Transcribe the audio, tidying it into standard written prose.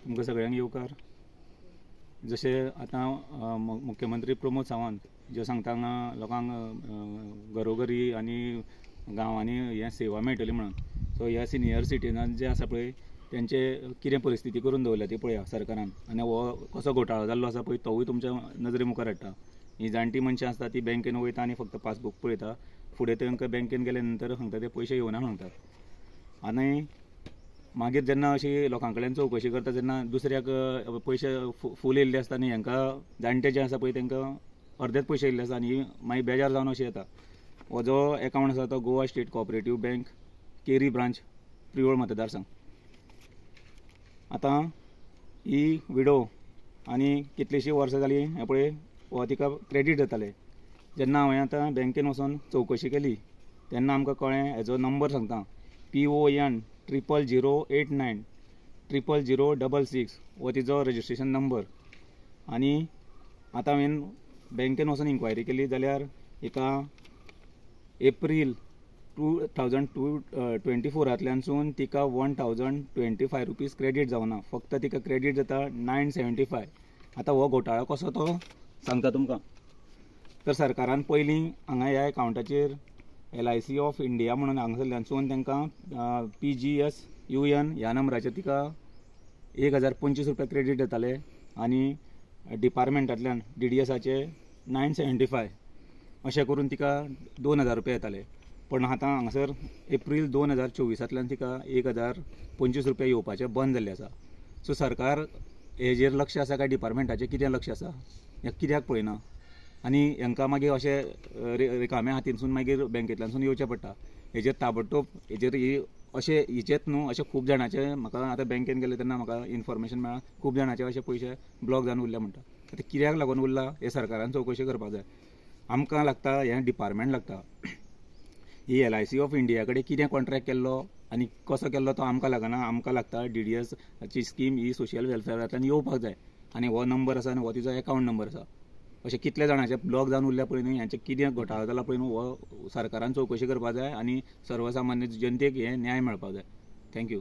तुमकां सगळ्यांक येवकार. जशें आतां मुख्यमंत्री प्रमोद सावंत जे सांगता हांगा लोकांक घरोघरी आनी गांवांनी हें सेवा मेळटली म्हणून. सो ह्या सिनियर सिटीजन जे आसा पळय तेंचे कितें परिस्थिती करून दवरल्या ती पळया सरकारान. आनी हो कसो घोटाळो जाल्लो आसा पळय तोवूय तुमच्या नजरे मुखार हाडटा. ही जाणटी मनशां आसता ती बँकेन वयता आनी फक्त पासबूक पळयता. फुडें तांकां बँकेन गेले नंतर सांगता ते पयशे येवना सांगतात. आनी मागीर जेन्ना अशी लोकां कडल्यान चवकशी करता जेन्ना दुसऱ्याक पयशे फूल येयल्ले आसता आनी हांकां जाणटे जे आसा पळय तांकां अर्देच पयशे येयल्ले आसता आनी मागीर बेजार जावन अशें येता. हो जो एकावंट आसा तो गोवा स्टेट कोऑपरेटीव बँक केरी ब्रांच प्रियोळ मतदारसंघ. आतां ही विडो आनी कितलीशीं वर्सां जालीं हें पळय हो तिका क्रेडीट जातालें. जेन्ना हांवें आतां बँकेन वचून चवकशी केली तेन्ना आमकां कळ्ळें हेजो नंबर सांगता PON 0089 0066 हो तिजो रजिस्ट्रेशन नंबर. आनी आतां हांवें बँकेन वचून इन्क्वायरी केली जाल्यार एका एप्रील 2024 तिका 1025 रुपीज क्रेडीट जावना. फक्त तिका क्रेडीट जाता 975. आतां हो घोटाळो कसो तो सांगता तुमकां. तर सरकारान पयलीं हांगा ह्या एकावंटाचेर LIC ऑफ इंडिया म्हणून हांगासरल्यानसून तांकां PGSUN ह्या नंबराचेर तिका 1025 रुपया क्रेडीट जाताले आनी डिपार्टमेंटांतल्यान DDSाचे 975 अशें करून तिका 2000 रुपया येताले. पण आतां हांगासर एप्रील 2024 तिका 1025 रुपया येवपाचें बंद जाल्लें आसा. सो सरकार हेजेर लक्ष आसा काय डिपार्टमेंटाचें कितें लक्ष आसा हें कित्याक पळयना. आनी हांकां मागीर अशें रिकाम्या हातीनसून मागीर बँकेंतल्यानसून येवचें पडटा. हेजेर ताबडतोब हेजेर अशें हिचेच न्हू अशें खूब जाणांचे म्हाका आतां बँकेन गेले तेन्ना म्हाका इन्फॉर्मेशन मेळ्ळां खूब जाणांचे अशे पयशे ब्लॉक जावन उरले म्हणटा. आतां कित्याक लागून उरला हे सरकारान चवकशी करपाक जाय. आमकां लागता हें डिपार्टमेंट लागता. ही LIC ऑफ इंडिया कडेन कितें कॉन्ट्रॅक्ट केल्लो आनी कसो केल्लो तो आमकां लागना. आमकां लागता DDSची स्कीम ही सोशियल वेलफेअरांतल्यान येवपाक जाय. आनी हो नंबर आसा आनी हो तिजो एकावंट नंबर आसा. अशें कितले जाणांचे ब्लॉक जावन उरल्या पळय न्ही हांचे कितें घोटाळो जाला पळय न्हू हो सरकारान चवकशी करपाक जाय आनी सर्वसामान्य जनतेक हें न्याय मेळपाक जाय. थँक्यू.